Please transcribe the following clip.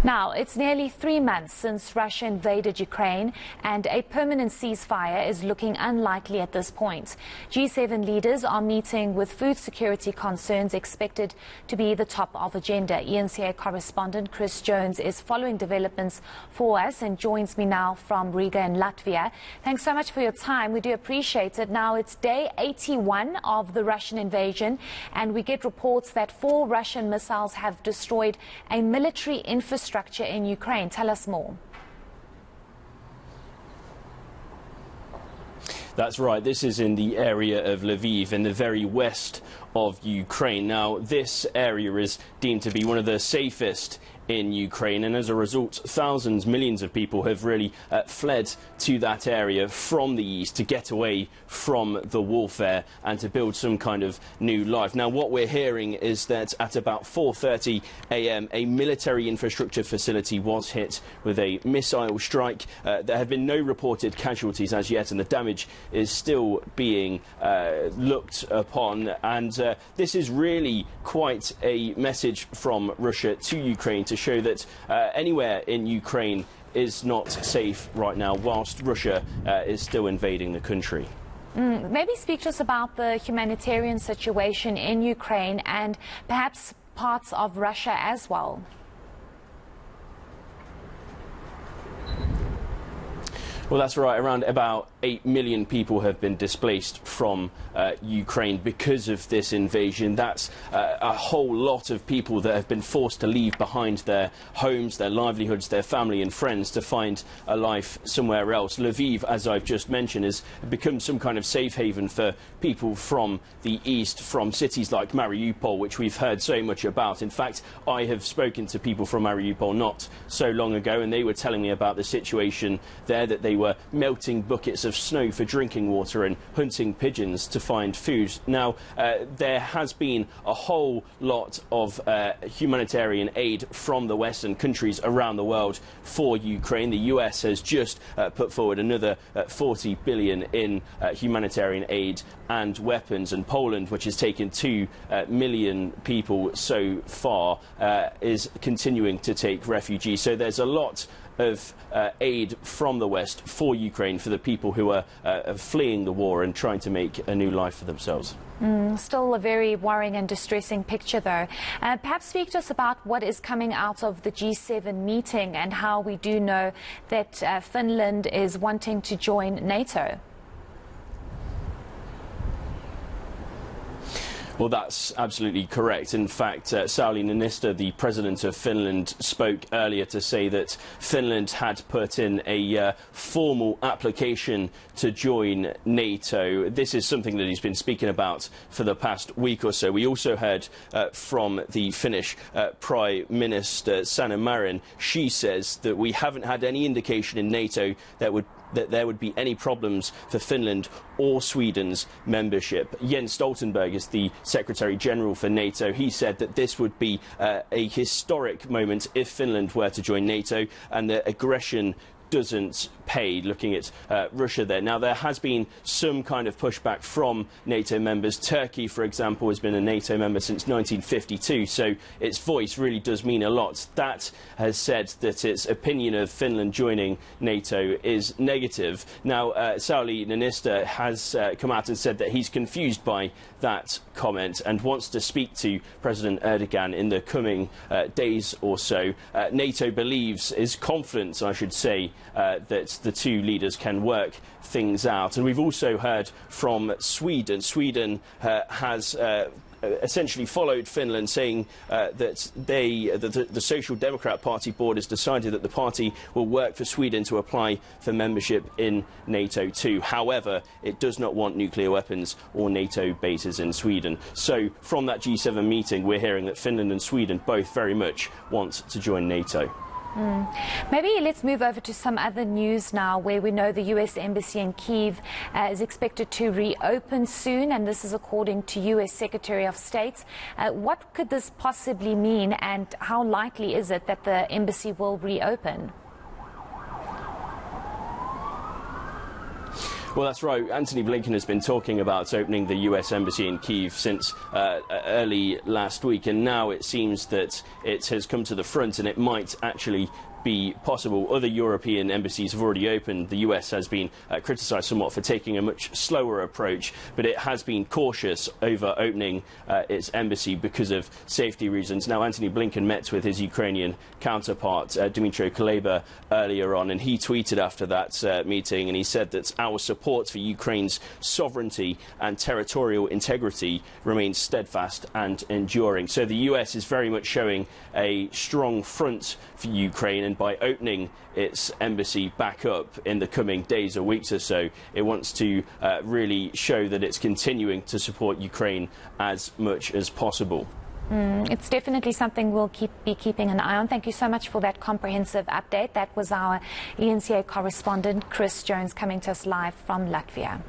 Now, it's nearly 3 months since Russia invaded Ukraine, and a permanent ceasefire is looking unlikely at this point. G7 leaders are meeting with food security concerns expected to be the top of agenda. eNCA correspondent Chris Jones is following developments for us and joins me now from Riga in Latvia. Thanks so much for your time. We do appreciate it. Now, it's day 81 of the Russian invasion, and we get reports that 4 Russian missiles have destroyed a military infrastructure in Ukraine. Tell us more. That's right. This is in the area of Lviv, in the very west of Ukraine. Now, this area is deemed to be one of the safest in Ukraine, and as a result, thousands, millions of people have really fled to that area from the east to get away from the warfare and to build some kind of new life. Now, what we're hearing is that at about 4:30 a.m. a military infrastructure facility was hit with a missile strike. There have been no reported casualties as yet, and the damage is still being looked upon. And this is really quite a message from Russia to Ukraine to show that anywhere in Ukraine is not safe right now, whilst Russia is still invading the country. Maybe speak to us about the humanitarian situation in Ukraine and perhaps parts of Russia as well. Well, that's right. Around about 8 million people have been displaced from Ukraine because of this invasion. That's a whole lot of people that have been forced to leave behind their homes, their livelihoods, their family and friends to find a life somewhere else. Lviv, as I've just mentioned, has become some kind of safe haven for people from the east, from cities like Mariupol, which we've heard so much about. In fact, I have spoken to people from Mariupol not so long ago, and they were telling me about the situation there, that they were melting buckets of snow for drinking water and hunting pigeons to find food. Now, there has been a whole lot of humanitarian aid from the Western countries around the world for Ukraine. The US has just put forward another 40 billion in humanitarian aid and weapons, and Poland, which has taken 2 million people so far, is continuing to take refugees. So there's a lot of aid from the West for Ukraine, for the people who are fleeing the war and trying to make a new life for themselves. Still a very worrying and distressing picture, though. Perhaps speak to us about what is coming out of the G7 meeting and how we do know that Finland is wanting to join NATO. Well, that's absolutely correct. In fact, Sauli Niinistö, the president of Finland, spoke earlier to say that Finland had put in a formal application to join NATO. This is something that he's been speaking about for the past week or so. We also heard from the Finnish Prime Minister Sanna Marin. She says that we haven't had any indication in NATO that there would be any problems for Finland or Sweden's membership. Jens Stoltenberg is the Secretary General for NATO. He said that this would be a historic moment if Finland were to join NATO, and that aggression doesn't pay, looking at Russia there. Now, there has been some kind of pushback from NATO members. Turkey, for example, has been a NATO member since 1952, so its voice really does mean a lot. That has said that its opinion of Finland joining NATO is negative. Now, Sauli Niinistö has come out and said that he's confused by that comment and wants to speak to President Erdogan in the coming days or so. NATO is confident, I should say, that the two leaders can work things out. And we've also heard from Sweden. Sweden has essentially followed Finland, saying that the Social Democrat Party board has decided that the party will work for Sweden to apply for membership in NATO too. However, it does not want nuclear weapons or NATO bases in Sweden. So from that G7 meeting, we're hearing that Finland and Sweden both very much want to join NATO. Maybe let's move over to some other news now, where we know the US Embassy in Kyiv is expected to reopen soon, and this is according to US Secretary of State. What could this possibly mean, and how likely is it that the embassy will reopen? Well, that's right. Antony Blinken has been talking about opening the US embassy in Kyiv since early last week, and now it seems that it has come to the front and it might actually be possible. Other European embassies have already opened. The US has been criticised somewhat for taking a much slower approach, but it has been cautious over opening its embassy because of safety reasons. Now, Antony Blinken met with his Ukrainian counterpart, Dmytro Kuleba, earlier on, and he tweeted after that meeting, and he said that our support for Ukraine's sovereignty and territorial integrity remains steadfast and enduring. So the US is very much showing a strong front for Ukraine, and by opening its embassy back up in the coming days or weeks or so, it wants to really show that it's continuing to support Ukraine as much as possible. It's definitely something we'll be keeping an eye on. Thank you so much for that comprehensive update. That was our eNCA correspondent, Chris Jones, coming to us live from Latvia.